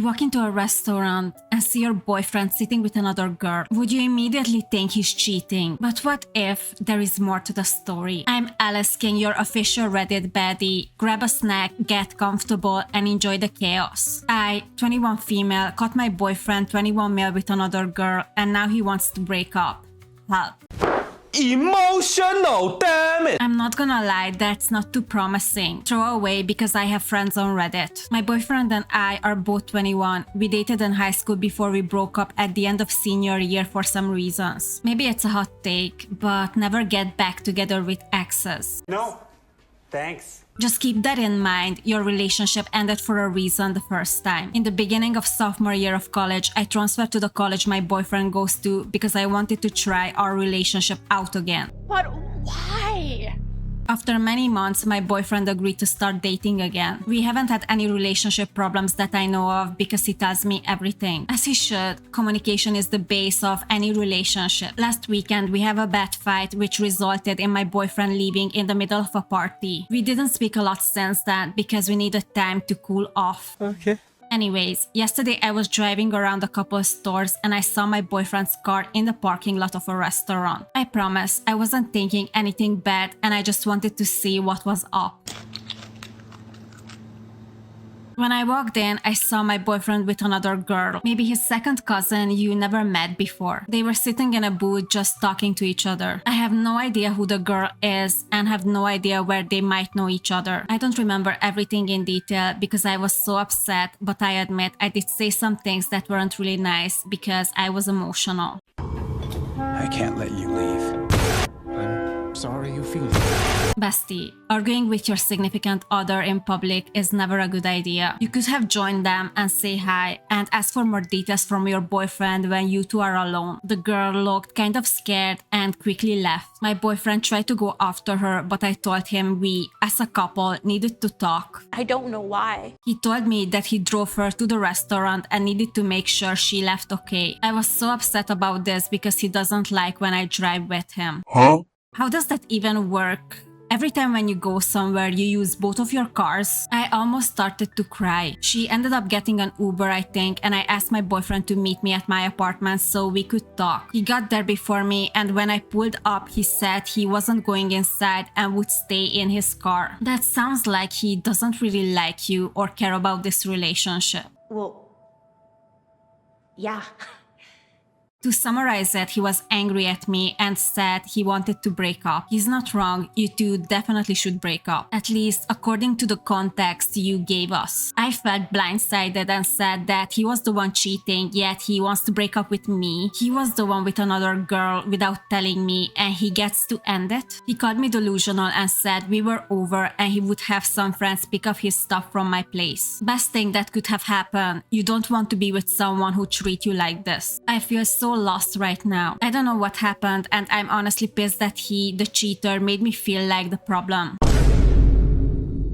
You walk into a restaurant and see your boyfriend sitting with another girl. Would you immediately think he's cheating? But what if there is more to the story? I'm Alice King, your official Reddit baddie. Grab a snack, get comfortable, and enjoy the chaos. I, 21 female, caught my boyfriend 21 male with another girl, and now he wants to break up. Help. Emotional, damn it! I'm not gonna lie, that's not too promising. Throw away because I have friends on Reddit. My boyfriend and I are both 21. We dated in high school before we broke up at the end of senior year for some reasons. Maybe it's a hot take, but never get back together with exes. No, thanks. Just keep that in mind, your relationship ended for a reason the first time. In the beginning of sophomore year of college, I transferred to the college my boyfriend goes to because I wanted to try our relationship out again. But why? After many months, my boyfriend agreed to start dating again. We haven't had any relationship problems that I know of because he tells me everything. As he should. Communication is the base of any relationship. Last weekend, we have a bad fight which resulted in my boyfriend leaving in the middle of a party. We didn't speak a lot since then because we needed time to cool off. Okay. Anyways, yesterday I was driving around a couple stores and I saw my boyfriend's car in the parking lot of a restaurant. I promise, I wasn't thinking anything bad and I just wanted to see what was up. When I walked in, I saw my boyfriend with another girl, maybe his second cousin you never met before. They were sitting in a booth just talking to each other. I have no idea who the girl is and have no idea where they might know each other. I don't remember everything in detail because I was so upset, but I admit I did say some things that weren't really nice because I was emotional. I can't let you leave. I'm sorry you feel Bestie, arguing with your significant other in public is never a good idea. You could have joined them and say hi and ask for more details from your boyfriend when you two are alone. The girl looked kind of scared and quickly left. My boyfriend tried to go after her, but I told him we, as a couple, needed to talk. I don't know why. He told me that he drove her to the restaurant and needed to make sure she left okay. I was so upset about this because he doesn't like when I drive with him. Huh? How does that even work? Every time when you go somewhere, you use both of your cars? I almost started to cry. She ended up getting an Uber, I think, and I asked my boyfriend to meet me at my apartment so we could talk. He got there before me, and when I pulled up, he said he wasn't going inside and would stay in his car. That sounds like he doesn't really like you or care about this relationship. Well, yeah. To summarize it, he was angry at me and said he wanted to break up. He's not wrong, you two definitely should break up. At least according to the context you gave us. I felt blindsided and said that he was the one cheating, yet he wants to break up with me. He was the one with another girl without telling me and he gets to end it. He called me delusional and said we were over and he would have some friends pick up his stuff from my place. Best thing that could have happened. You don't want to be with someone who treats you like this. I feel so lost right now. I don't know what happened and I'm honestly pissed that he, the cheater, made me feel like the problem.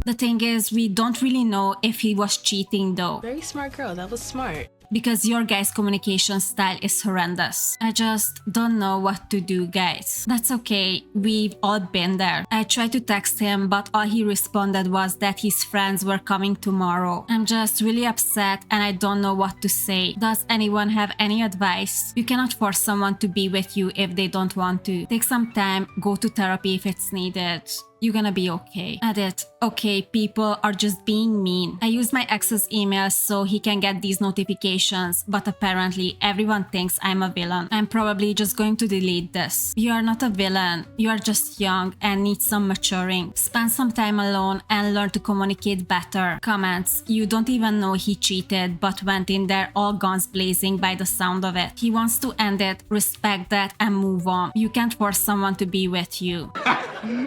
The thing is, we don't really know if he was cheating though. Very smart girl, that was smart. Because your guys' communication style is horrendous. I just don't know what to do, guys. That's okay, we've all been there. I tried to text him, but all he responded was that his friends were coming tomorrow. I'm just really upset and I don't know what to say. Does anyone have any advice? You cannot force someone to be with you if they don't want to. Take some time, go to therapy if it's needed. You're gonna be okay. Edit. Okay, people are just being mean. I use my ex's email so he can get these notifications, but apparently everyone thinks I'm a villain. I'm probably just going to delete this. You are not a villain. You are just young and need some maturing. Spend some time alone and learn to communicate better. Comments. You don't even know he cheated, but went in there all guns blazing by the sound of it. He wants to end it, respect that, and move on. You can't force someone to be with you.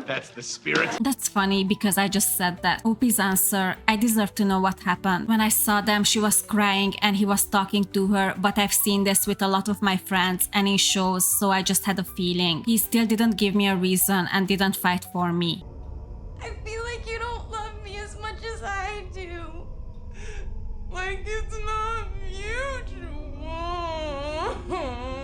That's the spirit. That's funny because I just said that. OP's answer, I deserve to know what happened. When I saw them, she was crying and he was talking to her, but I've seen this with a lot of my friends and in shows, so I just had a feeling. He still didn't give me a reason and didn't fight for me. I feel like you don't love me as much as I do. Like it's not mutual.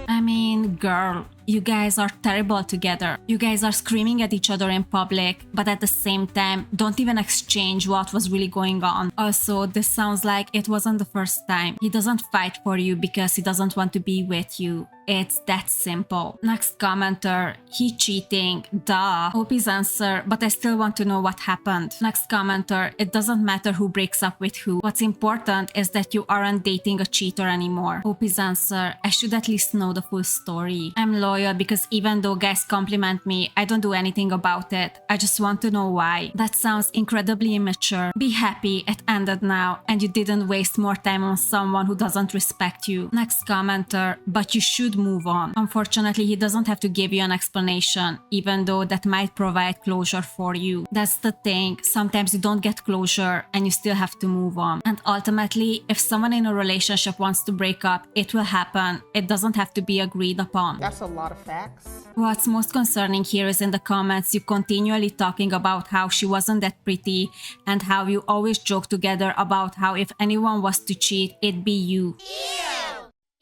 I mean, girl, You guys are terrible together. You guys are screaming at each other in public, but at the same time, don't even exchange what was really going on. Also, this sounds like it wasn't the first time. He doesn't fight for you because he doesn't want to be with you. It's that simple. Next commenter, he cheating, duh. Opie's answer, but I still want to know what happened. Next commenter, it doesn't matter who breaks up with who. What's important is that you aren't dating a cheater anymore. Opie's answer, I should at least know the full story. I'm loyal because even though guys compliment me, I don't do anything about it. I just want to know why. That sounds incredibly immature. Be happy it ended now and you didn't waste more time on someone who doesn't respect you. Next commenter, but you should move on. Unfortunately, he doesn't have to give you an explanation, even though that might provide closure for you. That's the thing. Sometimes you don't get closure and you still have to move on. And ultimately, if someone in a relationship wants to break up, it will happen. It doesn't have to be agreed upon. That's a lot of facts. What's most concerning here is in the comments you continually talking about how she wasn't that pretty and how you always joke together about how if anyone was to cheat, it'd be you.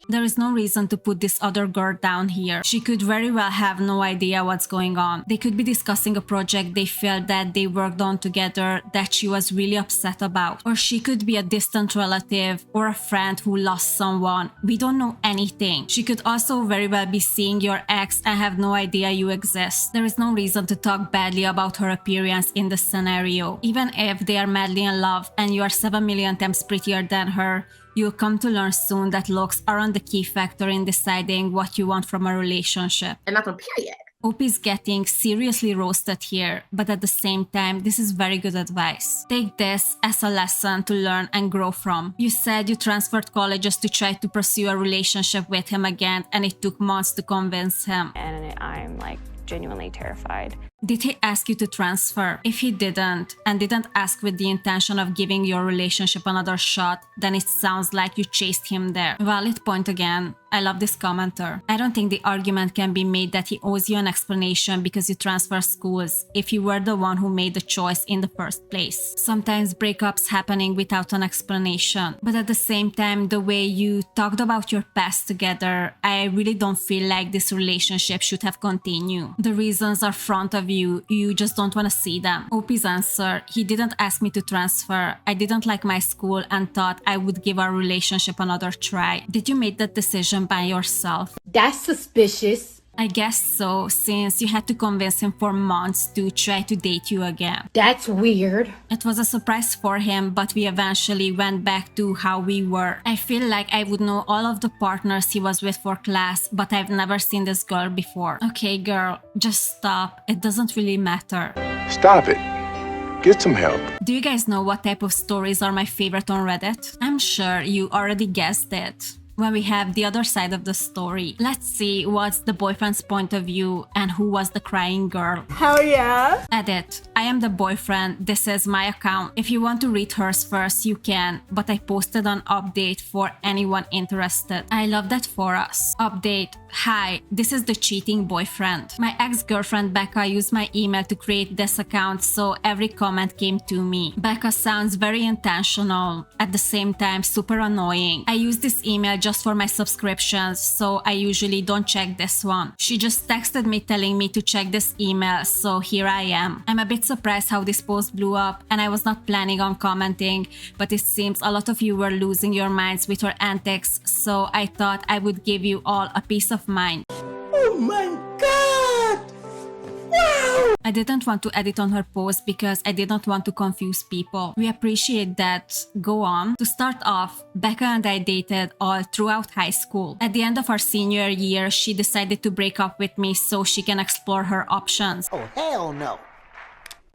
There is no reason to put this other girl down here. She could very well have no idea what's going on. They could be discussing a project they felt that they worked on together that she was really upset about. Or she could be a distant relative or a friend who lost someone. We don't know anything. She could also very well be seeing your ex and have no idea you exist. There is no reason to talk badly about her appearance in this scenario. Even if they are madly in love and you are 7 million times prettier than her, you'll come to learn soon that looks aren't the key factor in deciding what you want from a relationship. And that's a period. Opie's getting seriously roasted here, but at the same time, this is very good advice. Take this as a lesson to learn and grow from. You said you transferred colleges to try to pursue a relationship with him again, and it took months to convince him. And I'm like genuinely terrified. Did he ask you to transfer? If he didn't, and didn't ask with the intention of giving your relationship another shot, then it sounds like you chased him there. Valid point again. I love this commenter. I don't think the argument can be made that he owes you an explanation because you transfer schools, if you were the one who made the choice in the first place. Sometimes breakups happening without an explanation, but at the same time, the way you talked about your past together, I really don't feel like this relationship should have continued. The reasons are front of you just don't want to see them. Opie's answer, he didn't ask me to transfer. I didn't like my school and thought I would give our relationship another try. Did you make that decision by yourself? That's suspicious. I guess so, since you had to convince him for months to try to date you again. That's weird. It was a surprise for him, but we eventually went back to how we were. I feel like I would know all of the partners he was with for class, but I've never seen this girl before. Okay, girl, just stop. It doesn't really matter. Stop it. Get some help. Do you guys know what type of stories are my favorite on Reddit? I'm sure you already guessed it. When we have the other side of the story. Let's see what's the boyfriend's point of view and who was the crying girl. Hell yeah. Edit. I am the boyfriend. This is my account. If you want to read hers first, you can, but I posted an update for anyone interested. I love that for us. Update. Hi, this is the cheating boyfriend. My ex-girlfriend Becca used my email to create this account, so every comment came to me. Becca sounds very intentional, at the same time super annoying. I use this email just for my subscriptions, so I usually don't check this one. She just texted me telling me to check this email, so here I am. I'm a bit surprised how this post blew up, and I was not planning on commenting, but it seems a lot of you were losing your minds with her antics, so I thought I would give you all a peace of mind. Oh my god! Wow! I didn't want to edit on her post because I didn't want to confuse people. We appreciate that. Go on. To start off, Becca and I dated all throughout high school. At the end of our senior year, she decided to break up with me so she can explore her options. Oh, hell no.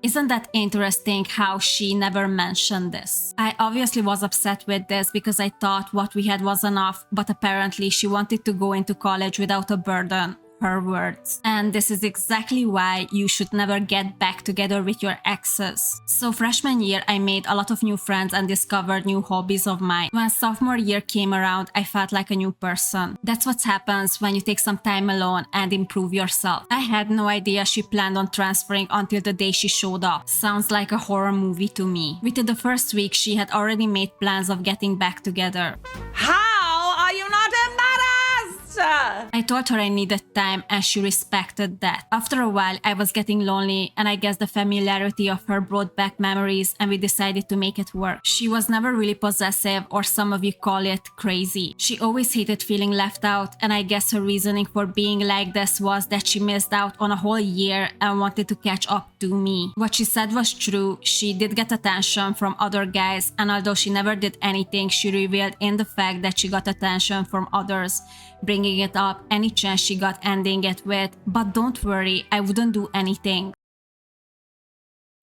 Isn't that interesting how she never mentioned this? I obviously was upset with this because I thought what we had was enough, but apparently she wanted to go into college without a burden. Her words. And this is exactly why you should never get back together with your exes. So freshman year, I made a lot of new friends and discovered new hobbies of mine. When sophomore year came around, I felt like a new person. That's what happens when you take some time alone and improve yourself. I had no idea she planned on transferring until the day she showed up. Sounds like a horror movie to me. Within the first week, she had already made plans of getting back together. How are you not embarrassed? I told her I needed time and she respected that. After a while, I was getting lonely and I guess the familiarity of her brought back memories and we decided to make it work. She was never really possessive, or some of you call it crazy. She always hated feeling left out, and I guess her reasoning for being like this was that she missed out on a whole year and wanted to catch up to me. What she said was true. She did get attention from other guys, and although she never did anything, she revealed in the fact that she got attention from others, bringing it up any chance she got, ending it with, "But don't worry, I wouldn't do anything."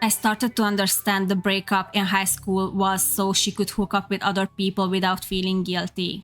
I started to understand the breakup in high school was so she could hook up with other people without feeling guilty.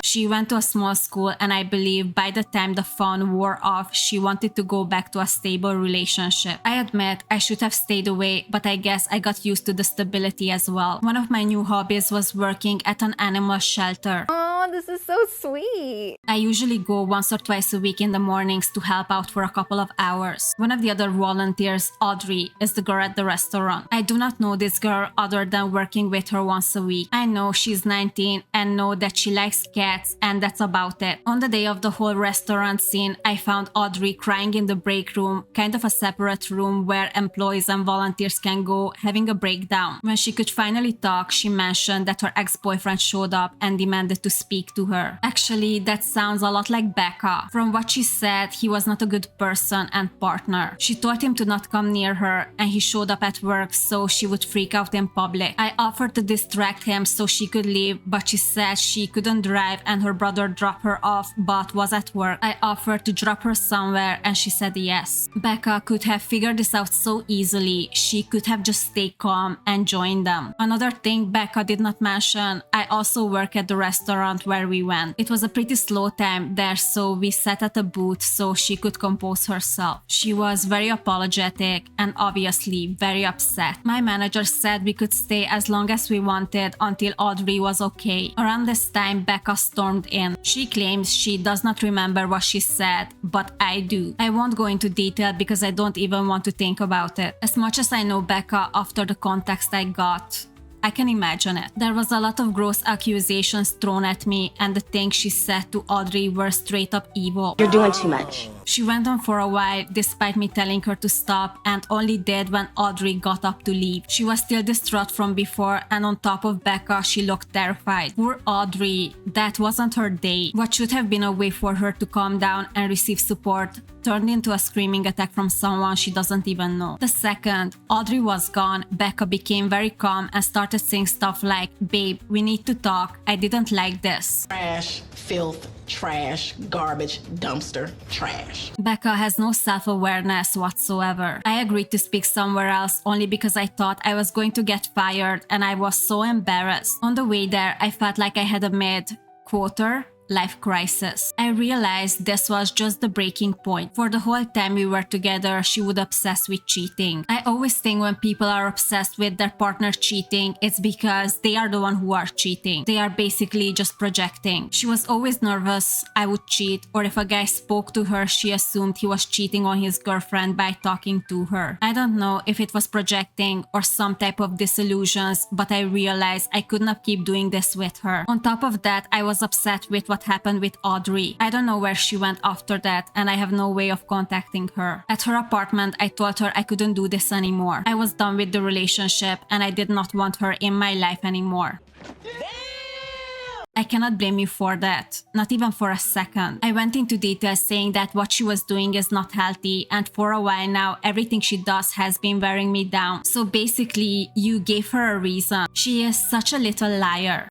She went to a small school, and I believe by the time the fun wore off, she wanted to go back to a stable relationship. I admit I should have stayed away, but I guess I got used to the stability as well. One of my new hobbies was working at an animal shelter. Oh, this is so sweet. I usually go once or twice a week in the mornings to help out for a couple of hours. One of the other volunteers, Audrey, is the girl at the restaurant. I do not know this girl other than working with her once a week. I know she's 19 and know that she likes cats, and that's about it. On the day of the whole restaurant scene, I found Audrey crying in the break room, kind of a separate room where employees and volunteers can go, having a breakdown. When she could finally talk, she mentioned that her ex-boyfriend showed up and demanded to speak to her. Actually, that sounds a lot like Becca. From what she said, he was not a good person and partner. She told him to not come near her, and he showed up at work so she would freak out in public. I offered to distract him so she could leave, but she said she couldn't drive and her brother dropped her off but was at work. I offered to drop her somewhere and she said yes. Becca could have figured this out so easily. She could have just stayed calm and joined them. Another thing Becca did not mention, I also work at the restaurant where we went. It was a pretty slow time there, so we sat at a booth so she could compose herself. She was very apologetic and obviously very upset. My manager said we could stay as long as we wanted until Audrey was okay. Around this time, Becca stormed in. She claims she does not remember what she said, but I do. I won't go into detail because I don't even want to think about it. As much as I know Becca after the context I got, I can imagine it. There was a lot of gross accusations thrown at me, and the things she said to Audrey were straight up evil. You're doing too much. She went on for a while despite me telling her to stop, and only did when Audrey got up to leave. She was still distraught from before, and on top of Becca, she looked terrified. Poor Audrey, that wasn't her day. What should have been a way for her to calm down and receive support turned into a screaming attack from someone she doesn't even know. The second Audrey was gone, Becca became very calm and started saying stuff like, "Babe, we need to talk. I didn't like this." Trash, filth, trash, garbage, dumpster, trash. Becca has no self-awareness whatsoever. I agreed to speak somewhere else only because I thought I was going to get fired and I was so embarrassed. On the way there, I felt like I had a mid-quarter life crisis. I realized this was just the breaking point. For the whole time we were together, she would obsess with cheating. I always think when people are obsessed with their partner cheating, it's because they are the one who are cheating. They are basically just projecting. She was always nervous I would cheat, or if a guy spoke to her, she assumed he was cheating on his girlfriend by talking to her. I don't know if it was projecting or some type of disillusions, but I realized I could not keep doing this with her. On top of that, I was upset with what happened with Audrey. I don't know where she went after that, and I have no way of contacting her. At her apartment, I told her I couldn't do this anymore. I was done with the relationship and I did not want her in my life anymore. I cannot blame you for that, not even for a second. I went into detail saying that what she was doing is not healthy, and for a while now, everything she does has been wearing me down. So basically, you gave her a reason. She is such a little liar.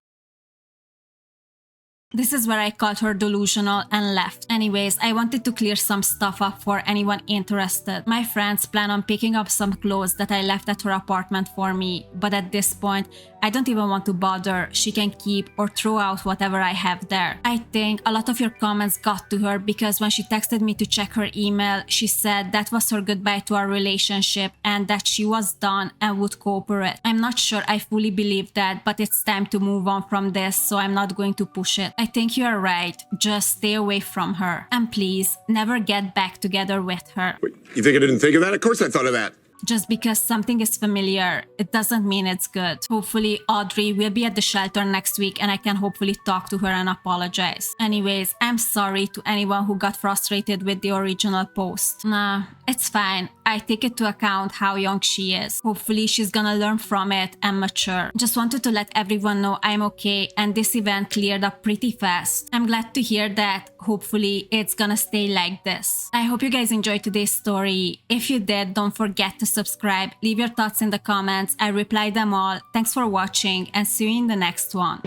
This is where I called her delusional and left. Anyways, I wanted to clear some stuff up for anyone interested. My friends plan on picking up some clothes that I left at her apartment for me, but at this point, I don't even want to bother. She can keep or throw out whatever I have there. I think a lot of your comments got to her because when she texted me to check her email, she said that was her goodbye to our relationship and that she was done and would cooperate. I'm not sure I fully believe that, but it's time to move on from this, so I'm not going to push it. I think you are right. Just stay away from her. And please, never get back together with her. Wait, you think I didn't think of that? Of course I thought of that. Just because something is familiar, it doesn't mean it's good. Hopefully Audrey will be at the shelter next week and I can hopefully talk to her and apologize. Anyways, I'm sorry to anyone who got frustrated with the original post. Nah, it's fine. I take it to account how young she is. Hopefully she's gonna learn from it and mature. Just wanted to let everyone know I'm okay and this event cleared up pretty fast. I'm glad to hear that. Hopefully it's gonna stay like this. I hope you guys enjoyed today's story. If you did, don't forget to subscribe. Leave your thoughts in the comments. I reply them all. Thanks for watching and see you in the next one.